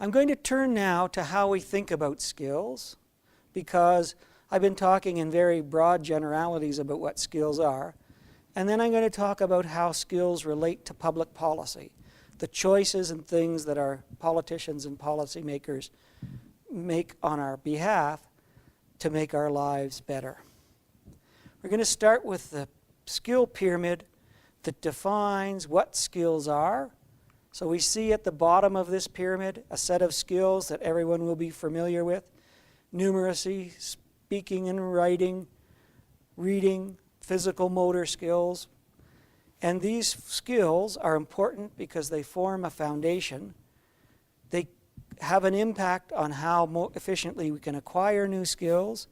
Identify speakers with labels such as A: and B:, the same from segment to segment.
A: I'm going to turn now to how we think about skills, because I've been talking in very broad generalities about what skills are, and then I'm going to talk about how skills relate to public policy, the choices and things that our politicians and policymakers make on our behalf to make our lives better. We're going to start with the skill pyramid that defines what skills are. So we see at the bottom of this pyramid a set of skills that everyone will be familiar with: numeracy, speaking and writing, reading, physical motor skills. And these skills are important because they form a foundation. They have an impact on how efficiently we can acquire new skills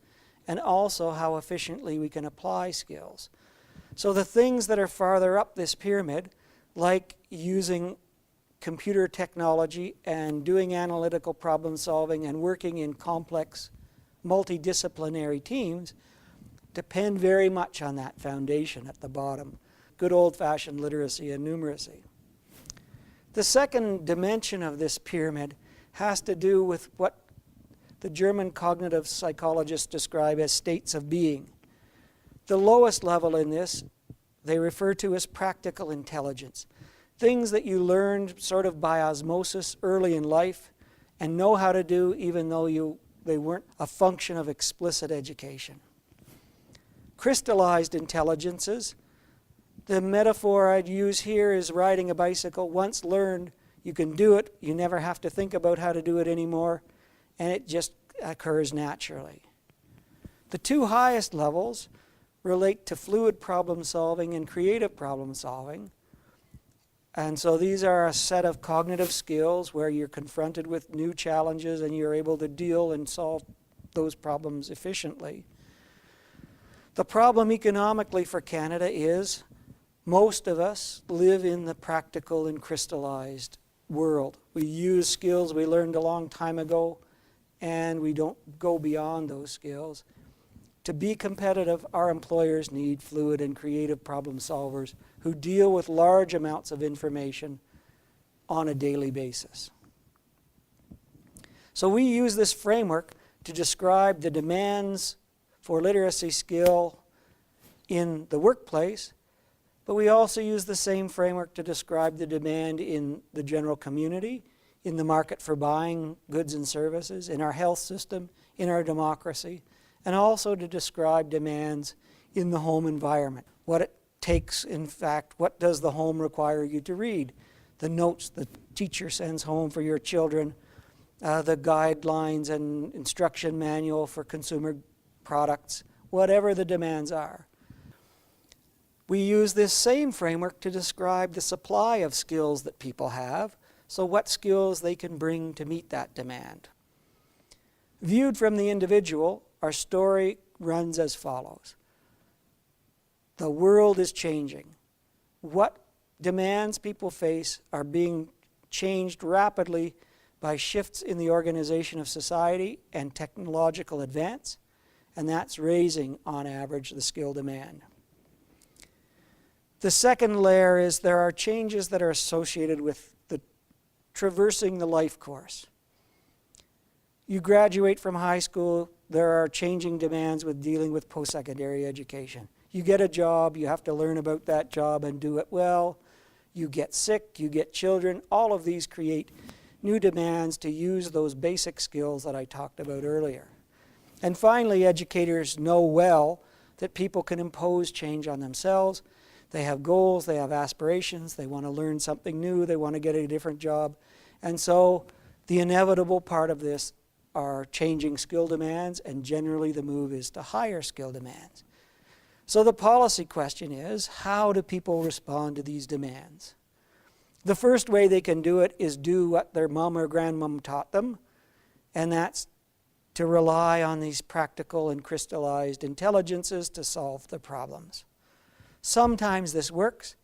A: and also how efficiently we can apply skills. So the things that are farther up this pyramid, like using computer technology and doing analytical problem solving and working in complex multidisciplinary teams, depend very much on that foundation at the bottom. Good old-fashioned literacy and numeracy. The second dimension of this pyramid has to do with what the German cognitive psychologists describe as states of being. The lowest level in this they refer to as practical intelligence. Things that you learned sort of by osmosis early in life and know how to do even though they weren't a function of explicit education. Crystallized intelligences. The metaphor I'd use here is riding a bicycle. Once learned, you can do it. You never have to think about how to do it anymore, and it just occurs naturally. The two highest levels relate to fluid problem solving and creative problem solving. And so these are a set of cognitive skills where you're confronted with new challenges and you're able to deal and solve those problems efficiently. The problem economically for Canada is most of us live in the practical and crystallized world. We use skills we learned a long time ago, and we don't go beyond those skills. To be competitive, our employers need fluid and creative problem solvers who deal with large amounts of information on a daily basis. So we use this framework to describe the demands for literacy skill in the workplace, but we also use the same framework to describe the demand in the general community, in the market for buying goods and services, in our health system, in our democracy, and also to describe demands in the home environment. What it takes, in fact, what does the home require you to read? The notes the teacher sends home for your children, the guidelines and instruction manual for consumer products, whatever the demands are. We use this same framework to describe the supply of skills that people have, so what skills they can bring to meet that demand. Viewed from the individual, our story runs as follows. The world is changing. What demands people face are being changed rapidly by shifts in the organization of society and technological advance, and that's raising, on average, the skill demand. The second layer is there are changes that are associated with the traversing the life course. You graduate from high school, there are changing demands with dealing with post-secondary education. You get a job, you have to learn about that job and do it well. You get sick, you get children. All of these create new demands to use those basic skills that I talked about earlier. And finally, educators know well that people can impose change on themselves. They have goals, they have aspirations, they want to learn something new, they want to get a different job. And so the inevitable part of this are changing skill demands, and generally the move is to higher skill demands. So the policy question is, how do people respond to these demands? The first way they can do it is do what their mom or grandmom taught them, and that's to rely on these practical and crystallized intelligences to solve the problems. Sometimes this works,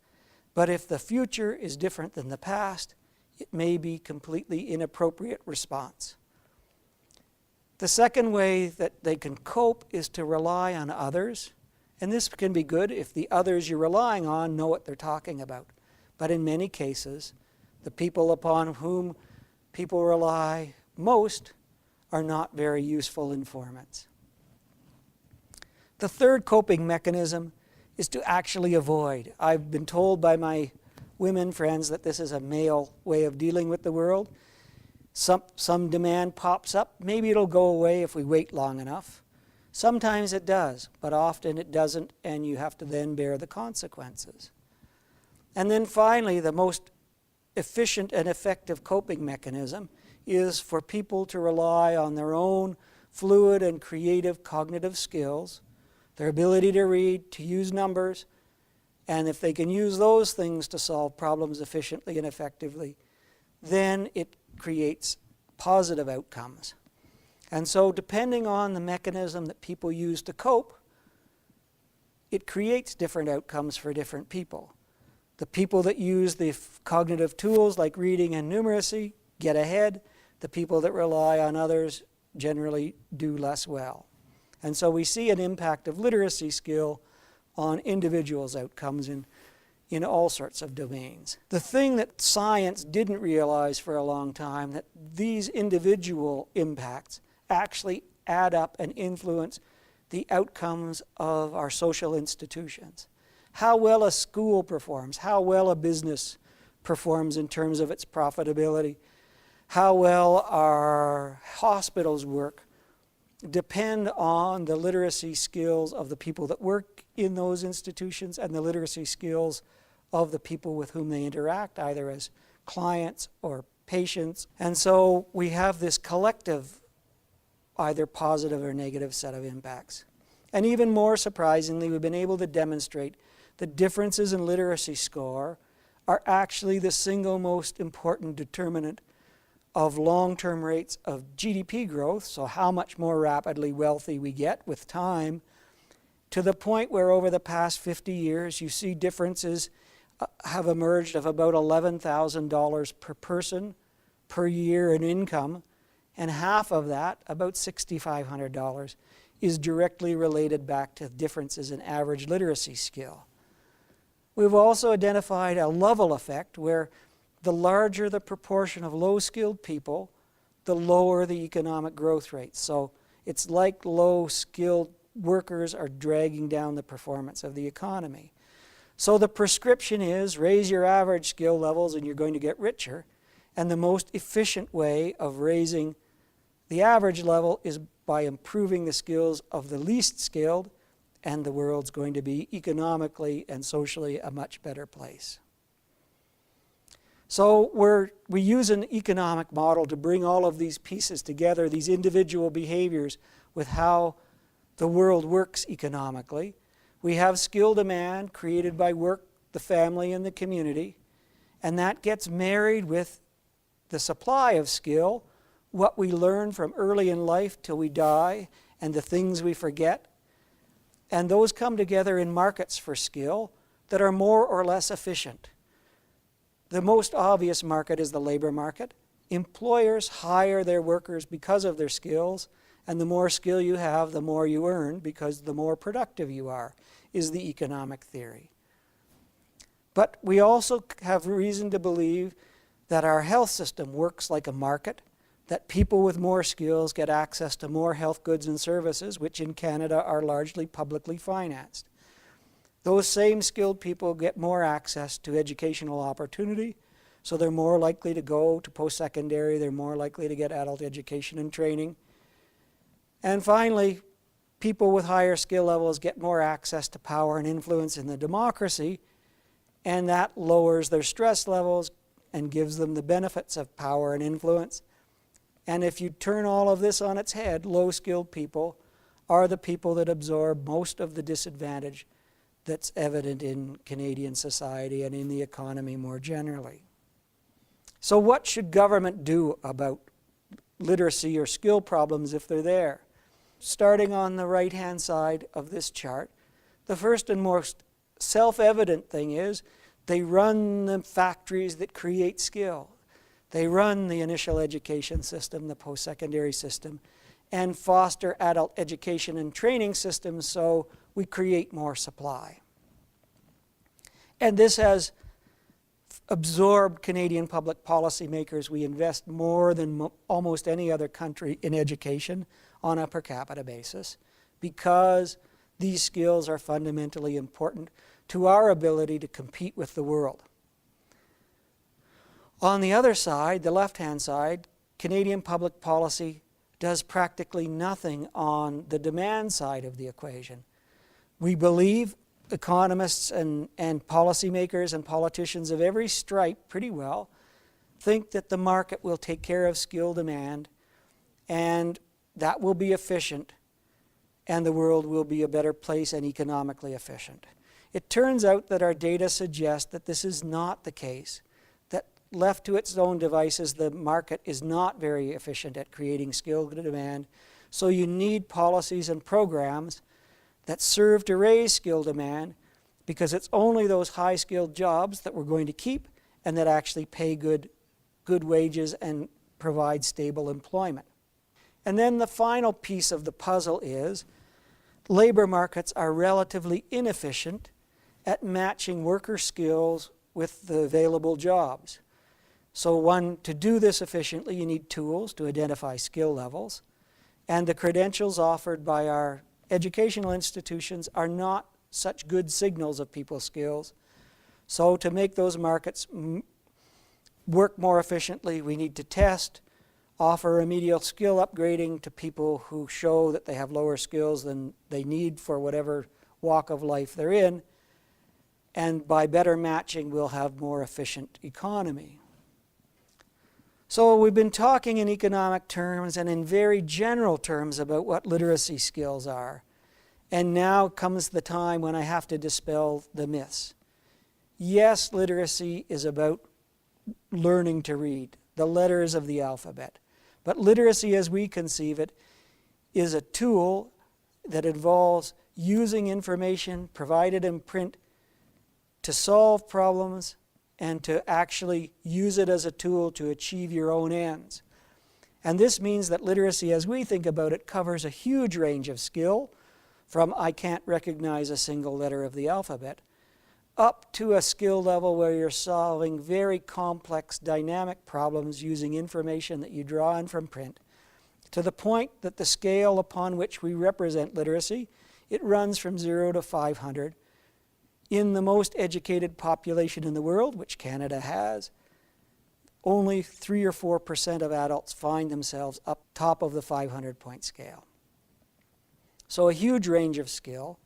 A: but if the future is different than the past, it may be completely inappropriate response. The second way that they can cope is to rely on others, and this can be good if the others you're relying on know what they're talking about. But in many cases, the people upon whom people rely most are not very useful informants. The third coping mechanism is to actually avoid. I've been told by my women friends that this is a male way of dealing with the world. Some demand pops up. Maybe it'll go away if we wait long enough. Sometimes it does, but often it doesn't, and you have to then bear the consequences. And then finally, the most efficient and effective coping mechanism is for people to rely on their own fluid and creative cognitive skills, their ability to read, to use numbers, and if they can use those things to solve problems efficiently and effectively, then it creates positive outcomes. And so depending on the mechanism that people use to cope, it creates different outcomes for different people. The people that use the cognitive tools like reading and numeracy get ahead. The people that rely on others generally do less well. And so we see an impact of literacy skill on individuals' outcomes in all sorts of domains. The thing that science didn't realize for a long time, that these individual impacts actually add up and influence the outcomes of our social institutions. How well a school performs, how well a business performs in terms of its profitability, how well our hospitals work, depend on the literacy skills of the people that work in those institutions and the literacy skills of the people with whom they interact, either as clients or patients. And so we have this collective, either positive or negative set of impacts. And even more surprisingly, we've been able to demonstrate that differences in literacy score are actually the single most important determinant of long-term rates of GDP growth, so how much more rapidly wealthy we get with time, to the point where over the past 50 years you see differences have emerged of about $11,000 per person per year in income, and half of that, about $6,500, is directly related back to differences in average literacy skill. We've also identified a level effect where the larger the proportion of low-skilled people, the lower the economic growth rate. So it's like low-skilled workers are dragging down the performance of the economy. So the prescription is raise your average skill levels and you're going to get richer. And the most efficient way of raising the average level is by improving the skills of the least skilled, and the world's going to be economically and socially a much better place. So we use an economic model to bring all of these pieces together, these individual behaviors, with how the world works economically. We have skill demand created by work, the family, and the community, and that gets married with the supply of skill, what we learn from early in life till we die, and the things we forget. And those come together in markets for skill that are more or less efficient. The most obvious market is the labor market. Employers hire their workers because of their skills, and the more skill you have, the more you earn, because the more productive you are, is the economic theory. But we also have reason to believe that our health system works like a market, that people with more skills get access to more health goods and services, which in Canada are largely publicly financed. Those same skilled people get more access to educational opportunity, so they're more likely to go to post-secondary, they're more likely to get adult education and training. And finally, people with higher skill levels get more access to power and influence in the democracy, and that lowers their stress levels and gives them the benefits of power and influence. And if you turn all of this on its head, low-skilled people are the people that absorb most of the disadvantage that's evident in Canadian society and in the economy more generally. So what should government do about literacy or skill problems if they're there? Starting on the right-hand side of this chart, the first and most self-evident thing is they run the factories that create skill. They run the initial education system, the post-secondary system, and foster adult education and training systems so we create more supply. And this has absorbed Canadian public policy makers. We invest more than almost any other country in education on a per capita basis because these skills are fundamentally important to our ability to compete with the world. On the other side, the left-hand side, Canadian public policy does practically nothing on the demand side of the equation. We believe economists and policymakers and politicians of every stripe pretty well think that the market will take care of skill demand and that will be efficient and the world will be a better place and economically efficient. It turns out that our data suggest that this is not the case, that left to its own devices, the market is not very efficient at creating skill demand. So you need policies and programs that serve to raise skill demand because it's only those high-skilled jobs that we're going to keep and that actually pay good wages and provide stable employment. And then the final piece of the puzzle is labor markets are relatively inefficient at matching worker skills with the available jobs. So to do this efficiently, you need tools to identify skill levels, and the credentials offered by our educational institutions are not such good signals of people's skills. So to make those markets work more efficiently, we need to test, offer remedial skill upgrading to people who show that they have lower skills than they need for whatever walk of life they're in, and by better matching, we'll have more efficient economy. So we've been talking in economic terms and in very general terms about what literacy skills are. And now comes the time when I have to dispel the myths. Yes, literacy is about learning to read, the letters of the alphabet. But literacy as we conceive it is a tool that involves using information provided in print to solve problems and to actually use it as a tool to achieve your own ends. And this means that literacy, as we think about it, covers a huge range of skill, from I can't recognize a single letter of the alphabet, up to a skill level where you're solving very complex dynamic problems using information that you draw in from print, to the point that the scale upon which we represent literacy, it runs from 0 to 500. In the most educated population in the world, which Canada has, only 3 or 4% of adults find themselves up top of the 500-point scale. So a huge range of skill,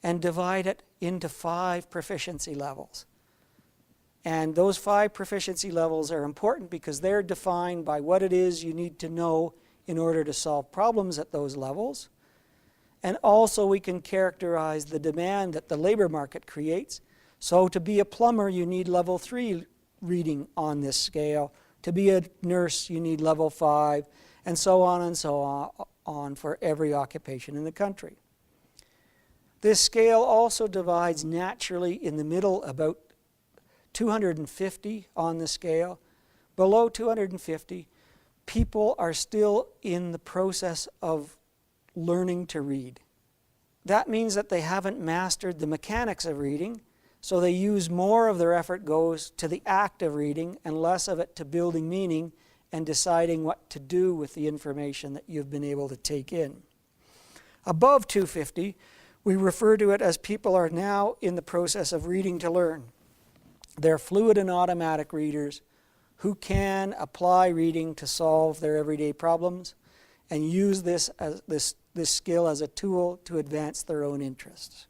A: and divide it into 5 proficiency levels. And those 5 proficiency levels are important because they're defined by what it is you need to know in order to solve problems at those levels. And also we can characterize the demand that the labor market creates. So to be a plumber, you need level 3 reading on this scale. To be a nurse, you need level 5, and so on for every occupation in the country. This scale also divides naturally in the middle, about 250 on the scale. Below 250, people are still in the process of learning to read. That means that they haven't mastered the mechanics of reading, so they use more of their effort goes to the act of reading and less of it to building meaning and deciding what to do with the information that you've been able to take in. Above 250, we refer to it as people are now in the process of reading to learn. They're fluid and automatic readers who can apply reading to solve their everyday problems and use this skill as a tool to advance their own interests.